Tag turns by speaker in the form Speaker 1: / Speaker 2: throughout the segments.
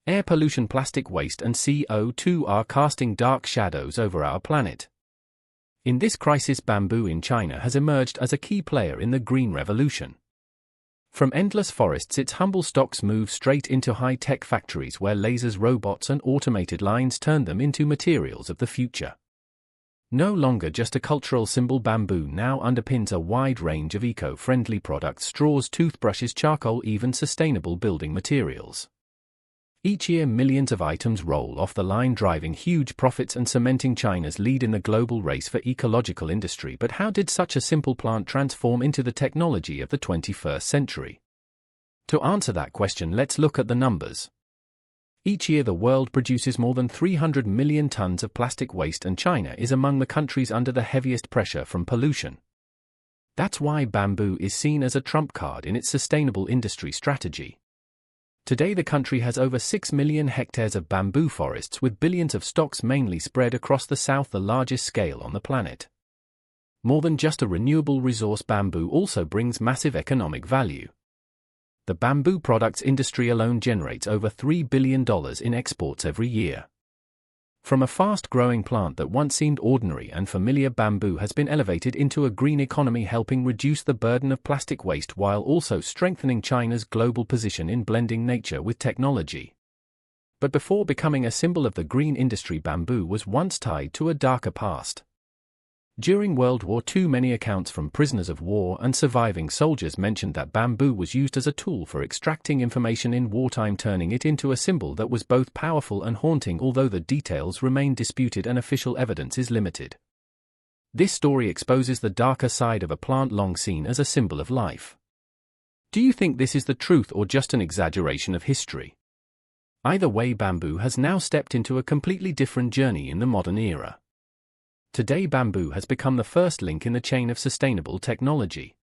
Speaker 1: Air pollution, plastic waste and CO2 are casting dark shadows over our planet. In this crisis, bamboo in China has emerged as a key player in the green revolution. From endless forests, its humble stocks move straight into high-tech factories where lasers, robots and automated lines turn them into materials of the future. No longer just a cultural symbol, bamboo now underpins a wide range of eco-friendly products: straws, toothbrushes, charcoal, even sustainable building materials. Each year, millions of items roll off the line, driving huge profits and cementing China's lead in the global race for ecological industry. But how did such a simple plant transform into the technology of the 21st century? To answer that question, let's look at the numbers. Each year, the world produces more than 300 million tons of plastic waste, and China is among the countries under the heaviest pressure from pollution. That's why bamboo is seen as a trump card in its sustainable industry strategy. Today, the country has over 6 million hectares of bamboo forests, with billions of stocks mainly spread across the south, the largest scale on the planet. More than just a renewable resource, bamboo also brings massive economic value. The bamboo products industry alone generates over $3 billion in exports every year. From a fast-growing plant that once seemed ordinary and familiar, bamboo has been elevated into a green economy, helping reduce the burden of plastic waste while also strengthening China's global position in blending nature with technology. But before becoming a symbol of the green industry, bamboo was once tied to a darker past. During World War II, many accounts from prisoners of war and surviving soldiers mentioned that bamboo was used as a tool for extracting information in wartime, turning it into a symbol that was both powerful and haunting, although the details remain disputed and official evidence is limited. This story exposes the darker side of a plant long seen as a symbol of life. Do you think this is the truth or just an exaggeration of history? Either way, bamboo has now stepped into a completely different journey in the modern era. Today, bamboo has become the first link in the chain of sustainable technology.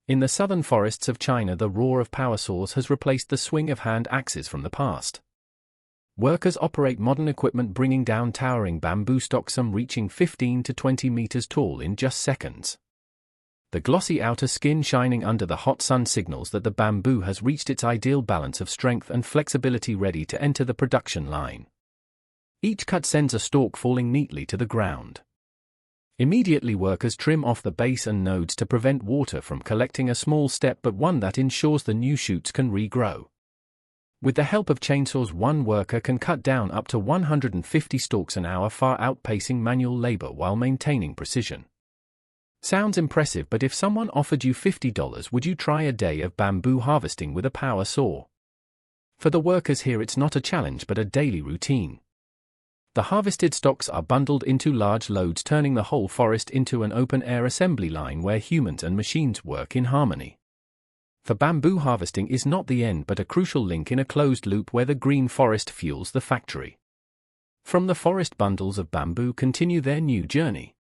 Speaker 1: In the southern forests of China, the roar of power saws has replaced the swing of hand axes from the past. Workers operate modern equipment, bringing down towering bamboo stocks, some reaching 15 to 20 meters tall, in just seconds. The glossy outer skin shining under the hot sun signals that the bamboo has reached its ideal balance of strength and flexibility, ready to enter the production line. Each cut sends a stalk falling neatly to the ground. Immediately, workers trim off the base and nodes to prevent water from collecting, a small step but one that ensures the new shoots can regrow. With the help of chainsaws, one worker can cut down up to 150 stalks an hour, far outpacing manual labor while maintaining precision. Sounds impressive, but if someone offered you $50, would you try a day of bamboo harvesting with a power saw? For the workers here, it's not a challenge but a daily routine. The harvested stalks are bundled into large loads, turning the whole forest into an open-air assembly line where humans and machines work in harmony. For bamboo, harvesting is not the end but a crucial link in a closed loop where the green forest fuels the factory. From the forest, bundles of bamboo continue their new journey.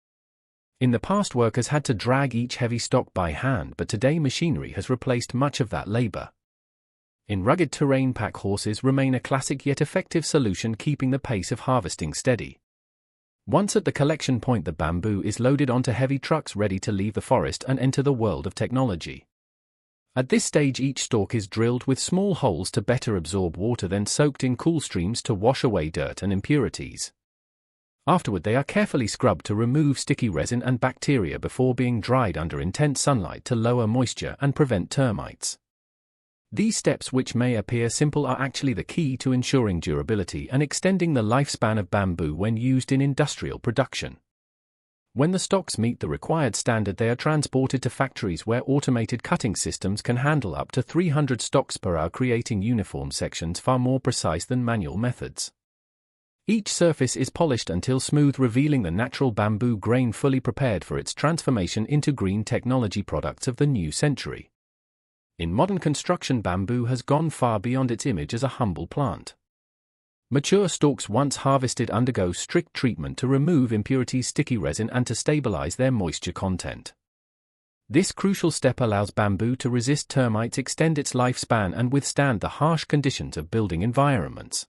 Speaker 1: In the past, workers had to drag each heavy stalk by hand, but today machinery has replaced much of that labor. In rugged terrain, pack horses remain a classic yet effective solution, keeping the pace of harvesting steady. Once at the collection point, the bamboo is loaded onto heavy trucks, ready to leave the forest and enter the world of technology. At this stage, each stalk is drilled with small holes to better absorb water, then soaked in cool streams to wash away dirt and impurities. Afterward, they are carefully scrubbed to remove sticky resin and bacteria before being dried under intense sunlight to lower moisture and prevent termites. These steps, which may appear simple, are actually the key to ensuring durability and extending the lifespan of bamboo when used in industrial production. When the stalks meet the required standard, they are transported to factories where automated cutting systems can handle up to 300 stalks per hour, creating uniform sections far more precise than manual methods. Each surface is polished until smooth, revealing the natural bamboo grain, fully prepared for its transformation into green technology products of the new century. In modern construction, bamboo has gone far beyond its image as a humble plant. Mature stalks, once harvested, undergo strict treatment to remove impurities, sticky resin, and to stabilize their moisture content. This crucial step allows bamboo to resist termites, extend its lifespan, and withstand the harsh conditions of building environments.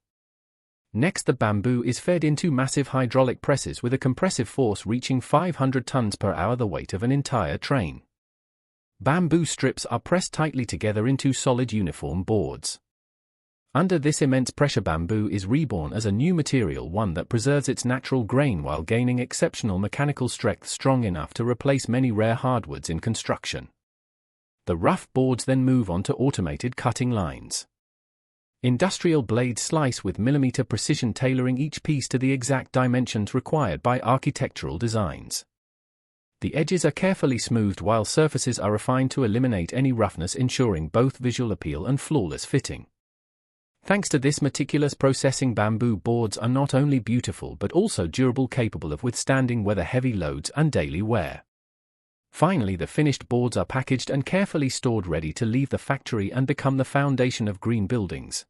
Speaker 1: Next, the bamboo is fed into massive hydraulic presses with a compressive force reaching 500 tons per hour, the weight of an entire train. Bamboo strips are pressed tightly together into solid uniform boards. Under this immense pressure, bamboo is reborn as a new material, one that preserves its natural grain while gaining exceptional mechanical strength strong enough to replace many rare hardwoods in construction. The rough boards then move on to automated cutting lines. Industrial blades slice with millimeter precision, tailoring each piece to the exact dimensions required by architectural designs. The edges are carefully smoothed while surfaces are refined to eliminate any roughness, ensuring both visual appeal and flawless fitting. Thanks to this meticulous processing, bamboo boards are not only beautiful but also durable, capable of withstanding weather-heavy loads and daily wear. Finally, the finished boards are packaged and carefully stored, ready to leave the factory and become the foundation of green buildings.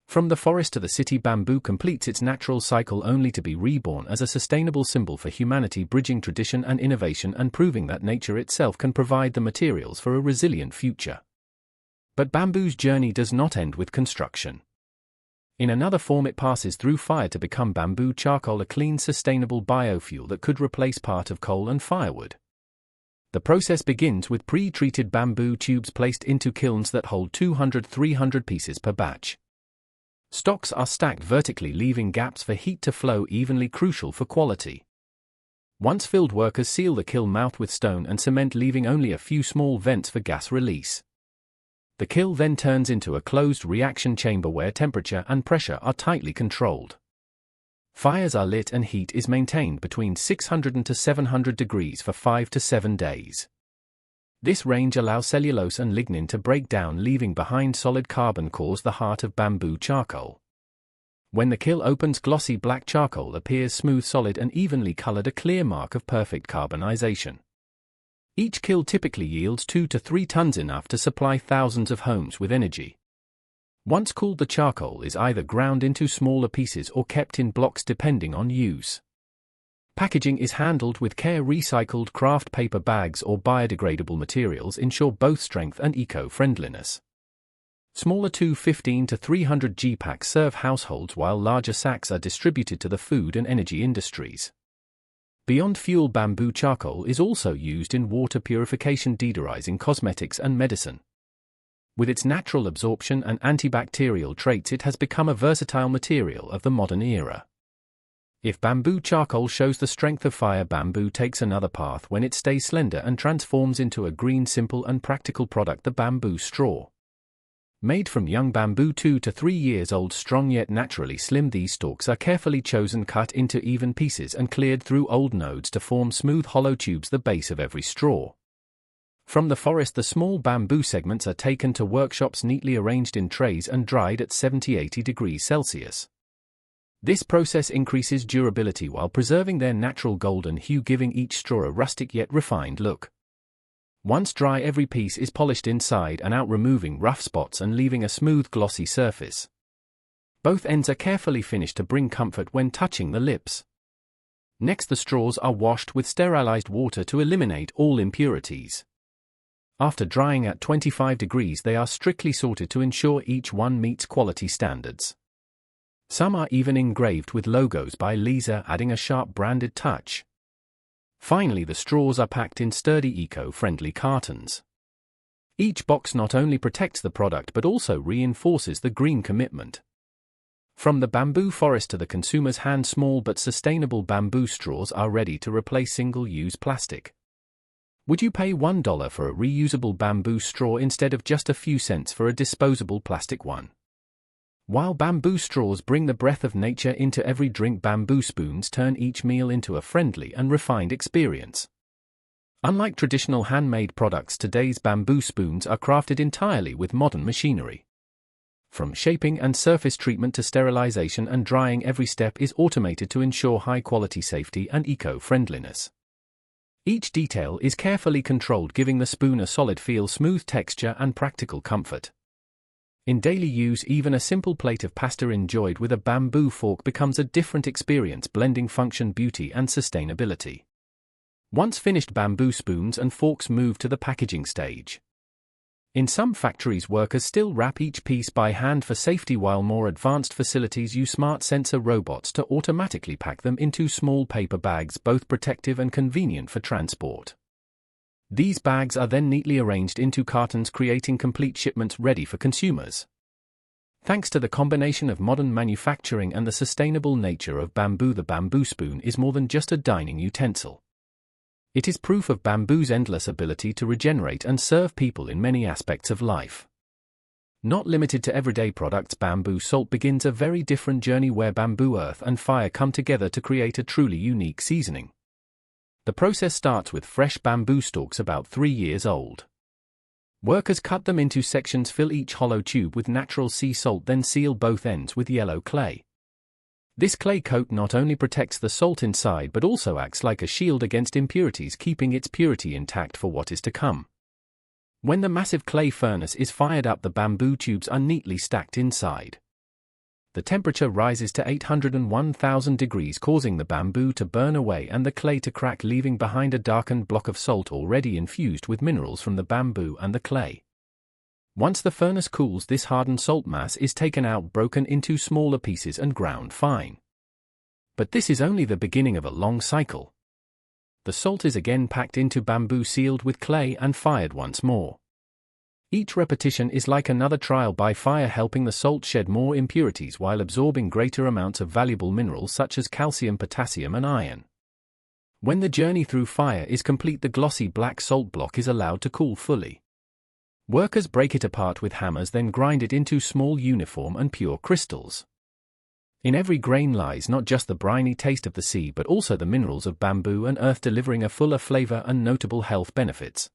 Speaker 1: From the forest to the city, bamboo completes its natural cycle, only to be reborn as a sustainable symbol for humanity, bridging tradition and innovation and proving that nature itself can provide the materials for a resilient future. But bamboo's journey does not end with construction. In another form, it passes through fire to become bamboo charcoal, a clean, sustainable biofuel that could replace part of coal and firewood. The process begins with pre-treated bamboo tubes placed into kilns that hold 200-300 pieces per batch. Stocks are stacked vertically, leaving gaps for heat to flow evenly, crucial for quality. Once filled, workers seal the kiln mouth with stone and cement, leaving only a few small vents for gas release. The kiln then turns into a closed reaction chamber where temperature and pressure are tightly controlled. Fires are lit and heat is maintained between 600 to 700 degrees for 5 to 7 days. This range allows cellulose and lignin to break down, leaving behind solid carbon cores, the heart of bamboo charcoal. When the kiln opens, glossy black charcoal appears, smooth, solid and evenly colored, a clear mark of perfect carbonization. Each kiln typically yields 2 to 3 tons, enough to supply thousands of homes with energy. Once cooled, the charcoal is either ground into smaller pieces or kept in blocks depending on use. Packaging is handled with care. Recycled craft paper bags or biodegradable materials ensure both strength and eco-friendliness. Smaller 215 to 300 g packs serve households, while larger sacks are distributed to the food and energy industries. Beyond fuel, bamboo charcoal is also used in water purification, deodorizing, cosmetics and medicine. With its natural absorption and antibacterial traits, it has become a versatile material of the modern era. If bamboo charcoal shows the strength of fire, bamboo takes another path when it stays slender and transforms into a green, simple and practical product, the bamboo straw. Made from young bamboo, 2 to 3 years old, strong yet naturally slim, these stalks are carefully chosen, cut into even pieces and cleared through old nodes to form smooth hollow tubes, the base of every straw. From the forest, the small bamboo segments are taken to workshops, neatly arranged in trays and dried at 70-80 degrees Celsius. This process increases durability while preserving their natural golden hue, giving each straw a rustic yet refined look. Once dry, every piece is polished inside and out, removing rough spots and leaving a smooth, glossy surface. Both ends are carefully finished to bring comfort when touching the lips. Next, the straws are washed with sterilized water to eliminate all impurities. After drying at 25 degrees, they are strictly sorted to ensure each one meets quality standards. Some are even engraved with logos by Lisa, adding a sharp branded touch. Finally, the straws are packed in sturdy, eco-friendly cartons. Each box not only protects the product but also reinforces the green commitment. From the bamboo forest to the consumer's hand, small but sustainable bamboo straws are ready to replace single-use plastic. Would you pay $1 for a reusable bamboo straw instead of just a few cents for a disposable plastic one? While bamboo straws bring the breath of nature into every drink, bamboo spoons turn each meal into a friendly and refined experience. Unlike traditional handmade products, today's bamboo spoons are crafted entirely with modern machinery. From shaping and surface treatment to sterilization and drying, every step is automated to ensure high-quality safety and eco-friendliness. Each detail is carefully controlled, giving the spoon a solid feel, smooth texture and practical comfort. In daily use, even a simple plate of pasta enjoyed with a bamboo fork becomes a different experience, blending function, beauty and sustainability. Once finished, bamboo spoons and forks move to the packaging stage. In some factories, workers still wrap each piece by hand for safety, while more advanced facilities use smart sensor robots to automatically pack them into small paper bags, both protective and convenient for transport. These bags are then neatly arranged into cartons, creating complete shipments ready for consumers. Thanks to the combination of modern manufacturing and the sustainable nature of bamboo, the bamboo spoon is more than just a dining utensil. It is proof of bamboo's endless ability to regenerate and serve people in many aspects of life. Not limited to everyday products, bamboo salt begins a very different journey where bamboo, earth and fire come together to create a truly unique seasoning. The process starts with fresh bamboo stalks about 3 years old. Workers cut them into sections, fill each hollow tube with natural sea salt, then seal both ends with yellow clay. This clay coat not only protects the salt inside but also acts like a shield against impurities, keeping its purity intact for what is to come. When the massive clay furnace is fired up, the bamboo tubes are neatly stacked inside. The temperature rises to 801,000 degrees, causing the bamboo to burn away and the clay to crack, leaving behind a darkened block of salt already infused with minerals from the bamboo and the clay. Once the furnace cools, this hardened salt mass is taken out, broken into smaller pieces and ground fine. But this is only the beginning of a long cycle. The salt is again packed into bamboo, sealed with clay, and fired once more. Each repetition is like another trial by fire, helping the salt shed more impurities while absorbing greater amounts of valuable minerals such as calcium, potassium, and iron. When the journey through fire is complete, the glossy black salt block is allowed to cool fully. Workers break it apart with hammers, then grind it into small, uniform, and pure crystals. In every grain lies not just the briny taste of the sea but also the minerals of bamboo and earth, delivering a fuller flavor and notable health benefits.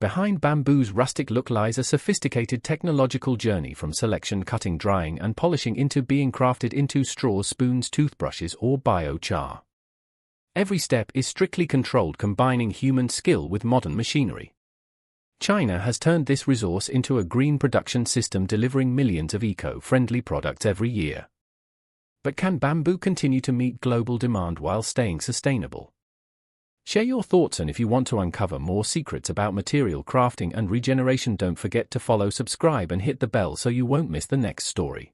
Speaker 1: Behind bamboo's rustic look lies a sophisticated technological journey from selection, cutting, drying, and polishing into being crafted into straws, spoons, toothbrushes, or biochar. Every step is strictly controlled, combining human skill with modern machinery. China has turned this resource into a green production system, delivering millions of eco-friendly products every year. But can bamboo continue to meet global demand while staying sustainable? Share your thoughts, and if you want to uncover more secrets about material crafting and regeneration, don't forget to follow, subscribe, and hit the bell so you won't miss the next story.